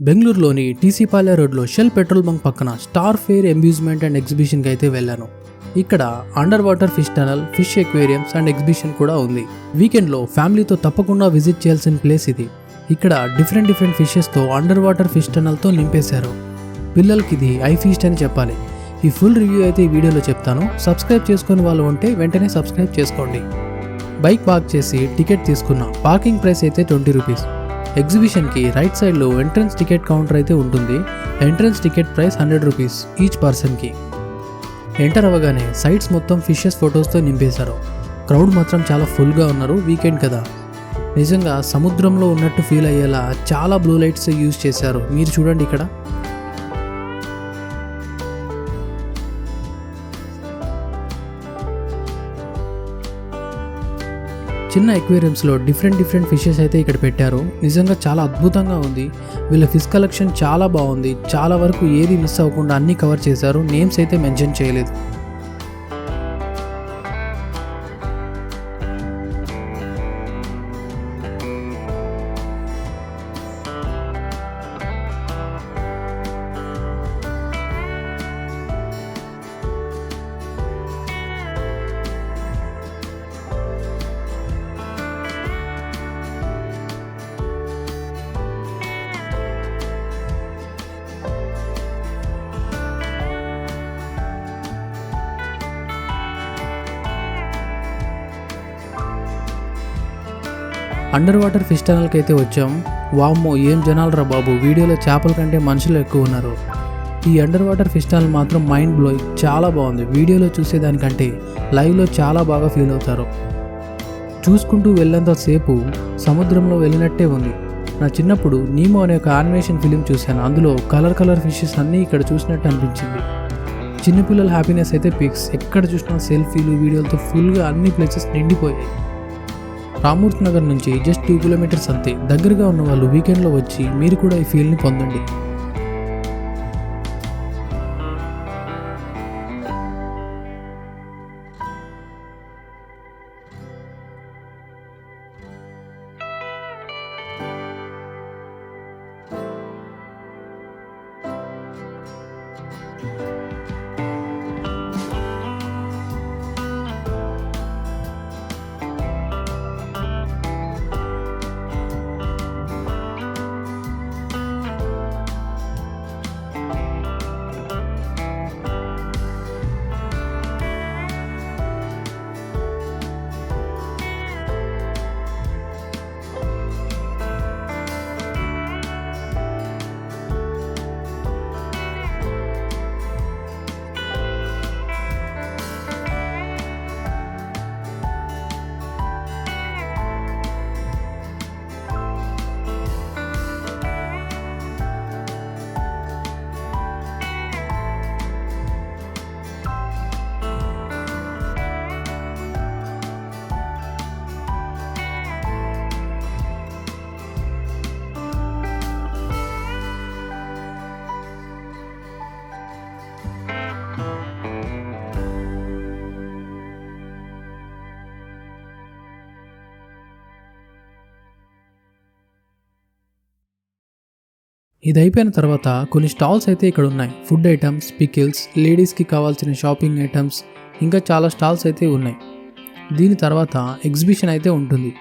బెంగళూరులోని టీసీపాలె రోడ్లో shell petrol bunk పక్కన స్టార్ ఫెయిర్ అమ్యూజ్మెంట్ అండ్ ఎగ్జిబిషన్కి అయితే వెళ్ళాను. ఇక్కడ under water fish tunnel, fish aquariums and exhibition కూడా ఉంది. వీకెండ్లో ఫ్యామిలీతో తప్పకుండా విజిట్ చేయాల్సిన ప్లేస్ ఇది. ఇక్కడ డిఫరెంట్ ఫిషెస్తో అండర్ వాటర్ ఫిష్ టనల్తో నింపేశారు. పిల్లలకి ఇది ఐ ఫీస్ట్ అని చెప్పాలి. ఈ ఫుల్ రివ్యూ అయితే ఈ వీడియోలో చెప్తాను. సబ్స్క్రైబ్ చేసుకుని వాళ్ళు ఉంటే వెంటనే సబ్స్క్రైబ్ చేసుకోండి. బైక్ పార్క్ చేసి టికెట్ తీసుకున్నా. పార్కింగ్ ప్రైస్ అయితే 20 రూపీస్. ఎగ్జిబిషన్కి రైట్ సైడ్లో ఎంట్రన్స్ టికెట్ కౌంటర్ అయితే ఉంటుంది. Entrance ticket price 100 rupees each పర్సన్కి. ఎంటర్ అవ్వగానే సైట్స్ మొత్తం ఫిషెస్ ఫొటోస్తో నింపేశారు. క్రౌడ్ మాత్రం చాలా ఫుల్గా ఉన్నారు. వీకెండ్ కదా, నిజంగా సముద్రంలో ఉన్నట్టు ఫీల్ అయ్యేలా చాలా బ్లూ లైట్స్ యూజ్ చేశారు. మీరు చూడండి ఇక్కడ. చిన్న ఎక్వేరియంస్లో డిఫరెంట్ ఫిషెస్ అయితే ఇక్కడ పెట్టారు. నిజంగా చాలా అద్భుతంగా ఉంది. వీళ్ళ ఫిష్ కలెక్షన్ చాలా బాగుంది. చాలా వరకు ఏది మిస్ అవ్వకుండా అన్నీ కవర్ చేశారు. నేమ్స్ అయితే మెన్షన్ చేయలేదు. అండర్ వాటర్ ఫిష్ టనల్కి అయితే వచ్చాం. వామ్మో, ఏం జనాలరా బాబు! వీడియోలో చేపల కంటే మనుషులు ఎక్కువ ఉన్నారు. ఈ అండర్ వాటర్ ఫిష్ టనల్ మాత్రం మైండ్ బ్లోయింగ్, చాలా బాగుంది. వీడియోలో చూసేదానికంటే లైవ్లో చాలా బాగా ఫీల్ అవుతారు. చూసుకుంటూ వెళ్ళేంతసేపు సముద్రంలో వెళ్ళినట్టే ఉంది. నా చిన్నప్పుడు నీమో అనే ఒక యానిమేషన్ ఫిలిం చూశాను. అందులో కలర్ ఫిషెస్ అన్నీ ఇక్కడ చూసినట్టు అనిపించింది. చిన్నపిల్లల హ్యాపీనెస్ అయితే పిక్స్. ఎక్కడ చూసినా సెల్ఫీలు, వీడియోలతో ఫుల్గా అన్ని ప్లేసెస్ నిండిపోయాయి. రామూర్తి నగర్ నుంచి జస్ట్ 2 కిలోమీటర్స్ అంతే. దగ్గరగా ఉన్న వాళ్ళు వీకెండ్లో వచ్చి మీరు కూడా ఈ ఫీల్ని పొందండి. ఇది అయిపోయిన తర్వాత కొన్ని స్టాల్స్ అయితే ఇక్కడ ఉన్నాయి. ఫుడ్ ఐటమ్స్, పికిల్స్, లేడీస్కి కావాల్సిన షాపింగ్ ఐటమ్స్, ఇంకా చాలా స్టాల్స్ అయితే ఉన్నాయి. దీని తర్వాత ఎగ్జిబిషన్ అయితే ఉంటుంది.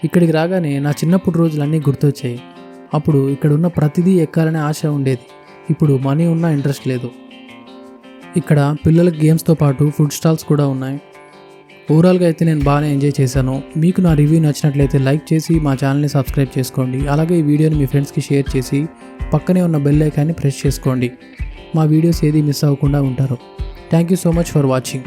ఇక్కడికి రాగానే నా చిన్నప్పుడు రోజులన్నీ గుర్తొచ్చాయి. అప్పుడు ఇక్కడ ఉన్న ప్రతిదీ ఎక్కాలనే ఆశ ఉండేది. ఇప్పుడు మనీ ఉన్నా ఇంట్రెస్ట్ లేదు. ఇక్కడ పిల్లలకి గేమ్స్తో పాటు ఫుడ్ స్టాల్స్ కూడా ఉన్నాయి. ఓవరాల్గా అయితే నేను బాగానే ఎంజాయ్ చేశాను. మీకు నా రివ్యూ నచ్చినట్లయితే లైక్ చేసి మా ఛానల్ని సబ్స్క్రైబ్ చేసుకోండి. అలాగే ఈ వీడియోని మీ ఫ్రెండ్స్కి షేర్ చేసి పక్కనే ఉన్న బెల్ ఐకాన్ని ప్రెస్ చేసుకోండి. మా వీడియోస్ ఏది మిస్ అవ్వకుండా ఉంటారు. Thank you so much for watching.